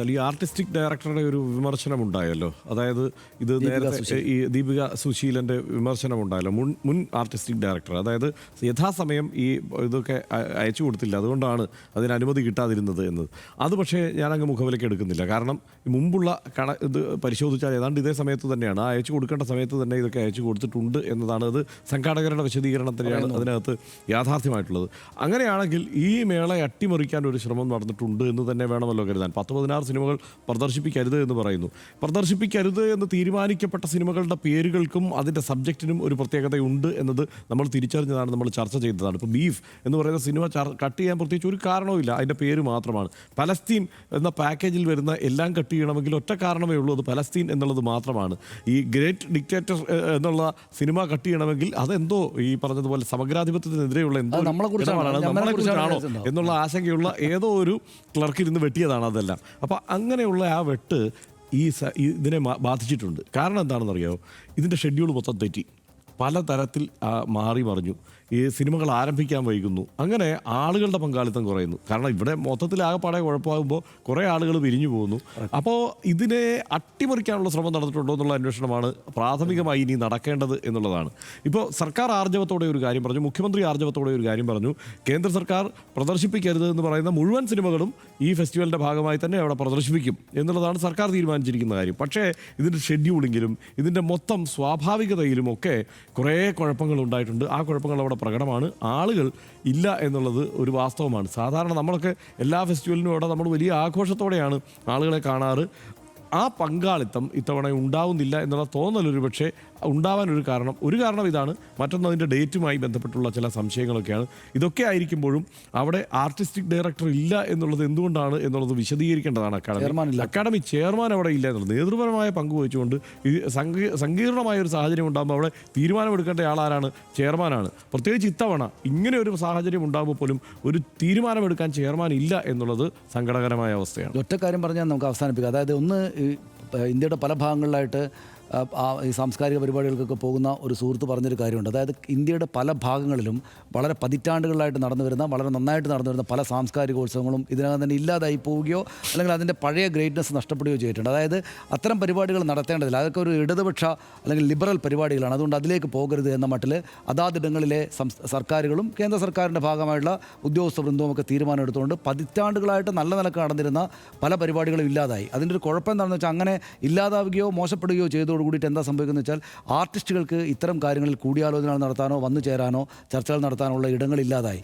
ഈ ആർട്ടിസ്റ്റിക് ഡയറക്ടറുടെ ഒരു വിമർശനം ഉണ്ടായല്ലോ. അതായത് ഇത് നേരത്തെ ഈ ദീപിക സുശീലൻ്റെ വിമർശനം ഉണ്ടായല്ലോ, മുൻ ആർട്ടിസ്റ്റിക് ഡയറക്ടർ. അതായത് യഥാസമയം ഈ ഇതൊക്കെ അയച്ചു കൊടുത്തില്ല, അതുകൊണ്ടാണ് അതിന് അനുമതി കിട്ടാതിരുന്നത് എന്നത്. അത് പക്ഷേ ഞാനങ്ങ് മുഖവിലേക്ക് എടുക്കുന്നില്ല. കാരണം മുമ്പുള്ള ഇത് പരിശോധിച്ചാൽ ഏതാണ്ട് ഇതേ സമയത്ത് തന്നെയാണ്, ആ അയച്ചു കൊടുക്കേണ്ട സമയത്ത് തന്നെ ഇതൊക്കെ അയച്ചു കൊടുത്തിട്ടുണ്ട് എന്നതാണ് അത് സംഘാടകരുടെ വിശദീകരണത്തിലാണ് അതിനകത്ത് യാഥാർത്ഥ്യമായിട്ടുള്ളത്. അങ്ങനെയാണെങ്കിൽ ഈ മേള അട്ടിമറിക്കാൻ ഒരു ശ്രമം നടന്നിട്ടുണ്ട് എന്ന് തന്നെ വേണമല്ലോ കരുതാൻ. 10-16 സിനിമകൾ പ്രദർശിപ്പിക്കരുത് എന്ന് പറയുന്നു. പ്രദർശിപ്പിക്കരുത് എന്ന് തീരുമാനിക്കപ്പെട്ട സിനിമകളുടെ പേരുകൾക്കും അതിൻ്റെ സബ്ജക്റ്റിനും ഒരു പ്രത്യേകതയുണ്ട് എന്നത് നമ്മൾ തിരിച്ചറിഞ്ഞതാണ്, നമ്മൾ ചർച്ച ചെയ്തതാണ്. ഇപ്പോൾ ബീഫ് എന്ന് പറയുന്ന സിനിമ കട്ട് ചെയ്യാൻ പ്രത്യേകിച്ച് ഒരു കാരണവുമില്ല, അതിൻ്റെ പേര് മാത്രമാണ്. പലസ്തീൻ എന്ന പാക്കേജിൽ വരുന്ന എല്ലാം കട്ട് ചെയ്യണമെങ്കിൽ ഒറ്റ കാരണമേ ഉള്ളൂ, അത് പലസ്തീൻ എന്നുള്ളത് മാത്രമാണ്. ഈ ഗ്രേറ്റ് ഡിക്റ്റേറ്റർ എന്നുള്ള സിനിമ കട്ട് ചെയ്യണമെങ്കിൽ അതെന്തോ ഈ പറഞ്ഞതുപോലെ സമഗ്രാധിപത്യത്തിനെതിരെയുള്ള എന്തോ നമ്മളെക്കുറിച്ചാണോ എന്നുള്ള ആശങ്കയുള്ള ഏതോ ഒരു ക്ലർക്ക് ഇരുന്ന് വെട്ടിയതാണ് അതെല്ലാം. അപ്പോൾ അങ്ങനെയുള്ള ആ വെട്ട് ഇതിനെ ബാധിച്ചിട്ടുണ്ട്. കാരണം എന്താണെന്നറിയാമോ? ഇതിൻ്റെ ഷെഡ്യൂൾ മൊത്തം തെറ്റി, പലതരത്തിൽ മാറി മറിഞ്ഞു. ഈ സിനിമകൾ ആരംഭിക്കാൻ വൈകുന്നു, അങ്ങനെ ആളുകളുടെ പങ്കാളിത്തം കുറയുന്നു. കാരണം ഇവിടെ മൊത്തത്തിൽ ആകെപ്പാടെ കുഴപ്പമാകുമ്പോൾ കുറേ ആളുകൾ പിരിഞ്ഞു പോകുന്നു. അപ്പോൾ ഇതിനെ അട്ടിമറിക്കാനുള്ള ശ്രമം നടന്നിട്ടുണ്ടോ എന്നുള്ള അന്വേഷണമാണ് പ്രാഥമികമായി ഇനി നടക്കേണ്ടത് എന്നുള്ളതാണ്. ഇപ്പോൾ സർക്കാർ ആർജവത്തോടെ ഒരു കാര്യം പറഞ്ഞു, മുഖ്യമന്ത്രി ആർജവത്തോടെ ഒരു കാര്യം പറഞ്ഞു. കേന്ദ്ര സർക്കാർ പ്രദർശിപ്പിക്കരുത് എന്ന് പറയുന്ന മുഴുവൻ സിനിമകളും ഈ ഫെസ്റ്റിവലിൻ്റെ ഭാഗമായി തന്നെ അവിടെ പ്രദർശിപ്പിക്കും എന്നുള്ളതാണ് സർക്കാർ തീരുമാനിച്ചിരിക്കുന്ന കാര്യം. പക്ഷേ ഇതിൻ്റെ ഷെഡ്യൂളിങ്ങിലും ഇതിൻ്റെ മൊത്തം സ്വാഭാവികതയിലും ഒക്കെ കുറേ കുഴപ്പങ്ങൾ ഉണ്ടായിട്ടുണ്ട്. ആ കുഴപ്പങ്ങൾ അവിടെ പ്രകടമാണ്. ആളുകൾ ഇല്ല എന്നുള്ളത് ഒരു വാസ്തവമാണ്. സാധാരണ നമ്മളൊക്കെ എല്ലാ ഫെസ്റ്റിവലിനും അവിടെ നമ്മൾ വലിയ ആഘോഷത്തോടെയാണ് ആളുകളെ കാണാറ്. ആ പങ്കാളിത്തം ഇത്തവണ ഉണ്ടാവുന്നില്ല എന്നുള്ള തോന്നലൊരു പക്ഷേ ഉണ്ടാവാനൊരു കാരണം ഇതാണ്. മറ്റൊന്ന് അതിൻ്റെ ഡേറ്റുമായി ബന്ധപ്പെട്ടുള്ള ചില സംശയങ്ങളൊക്കെയാണ്. ഇതൊക്കെ ആയിരിക്കുമ്പോഴും അവിടെ ആർട്ടിസ്റ്റിക് ഡയറക്ടർ ഇല്ല എന്നുള്ളത് എന്തുകൊണ്ടാണ് എന്നുള്ളത് വിശദീകരിക്കേണ്ടതാണ് അക്കാഡമി ചെയർമാൻ അവിടെ ഇല്ല എന്നുള്ളത്. നേതൃപരമായ പങ്ക് വഹിച്ചുകൊണ്ട് ഈ സങ്കീർണമായ ഒരു സാഹചര്യം ഉണ്ടാകുമ്പോൾ അവിടെ തീരുമാനമെടുക്കേണ്ട ആളാരാണ്? ചെയർമാനാണ്. പ്രത്യേകിച്ച് ഇത്തവണ ഇങ്ങനെ ഒരു സാഹചര്യം ഉണ്ടാകുമ്പോൾ പോലും ഒരു തീരുമാനമെടുക്കാൻ ചെയർമാൻ ഇല്ല എന്നുള്ളത് സങ്കടകരമായ അവസ്ഥയാണ്. ഒറ്റ കാര്യം പറഞ്ഞാൽ നമുക്ക് അവസാനിപ്പിക്കാം. അതായത് ഒന്ന്, ഇന്ത്യയുടെ പല ഭാഗങ്ങളിലായിട്ട് ഈ സാംസ്കാരിക പരിപാടികൾക്കൊക്കെ പോകുന്ന ഒരു സുഹൃത്ത് പറഞ്ഞൊരു കാര്യമുണ്ട്. അതായത് ഇന്ത്യയുടെ പല ഭാഗങ്ങളിലും വളരെ പതിറ്റാണ്ടുകളായിട്ട് നടന്നു വരുന്ന, വളരെ നന്നായിട്ട് നടന്നു വരുന്ന പല സാംസ്കാരികോത്സവങ്ങളും ഇതിനകം തന്നെ ഇല്ലാതായി പോവുകയോ അല്ലെങ്കിൽ അതിൻ്റെ പഴയ ഗ്രേറ്റ്നെസ് നഷ്ടപ്പെടുകയോ ചെയ്തിട്ടുണ്ട്. അതായത് അത്തരം പരിപാടികൾ നടത്തേണ്ടതില്ല, അതൊക്കെ ഒരു ഇടതുപക്ഷ അല്ലെങ്കിൽ ലിബറൽ പരിപാടികളാണ്. അതുകൊണ്ട് അതിലേക്ക് പോകരുത് എന്ന മട്ടിൽ അതാതിടങ്ങളിലെ സർക്കാരുകളും കേന്ദ്ര സർക്കാരിൻ്റെ ഭാഗമായിട്ടുള്ള ഉദ്യോഗസ്ഥ വൃന്ദവും ഒക്കെ തീരുമാനം എടുത്തുകൊണ്ട് പതിറ്റാണ്ടുകളായിട്ട് നല്ല നിലക്ക് നടന്നിരുന്ന പല പരിപാടികളും ഇല്ലാതായി. അതിൻ്റെ ഒരു കുഴപ്പം എന്താണെന്ന് വെച്ചാൽ അങ്ങനെ ഇല്ലാതാവുകയോ മോശപ്പെടുകയോ ചെയ്തു കൂടിയിട്ട് എന്താ സംഭവിക്കുന്നത് വെച്ചാൽ ആർട്ടിസ്റ്റുകൾക്ക് ഇത്തരം കാര്യങ്ങളിൽ കൂടിയാലോചന നടത്താനോ വന്നു ചേരാനോ ചർച്ചകൾ നടത്താനോ ഉള്ള ഇടങ്ങളില്ലാതായി.